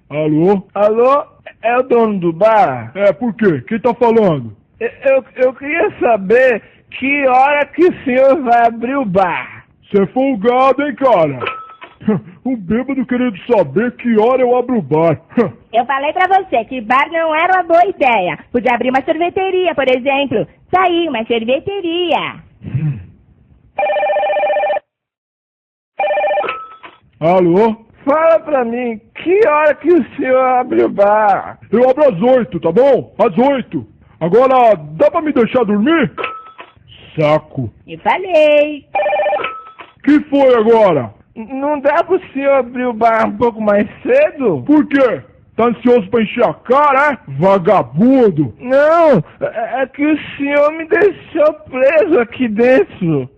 Alô? Alô? É o dono do bar? É, por quê? Quem tá falando? Eu queria saber que hora que o senhor vai abrir o bar. Você é folgado, hein, cara? Um bêbado querendo saber que hora eu abro o bar. Eu falei pra você que bar não era uma boa ideia. Podia abrir uma sorveteria, por exemplo. Sair, uma sorveteria. Alô? Fala pra mim, que hora que o senhor abre o bar? Eu abro às 8, tá bom? Às 8. Agora, dá pra me deixar dormir? Saco. Eu falei. Que foi agora? Não dá pro senhor abrir o bar um pouco mais cedo? Por quê? Tá ansioso pra encher a cara, é? Vagabundo! Não, é que o senhor me deixou preso aqui dentro.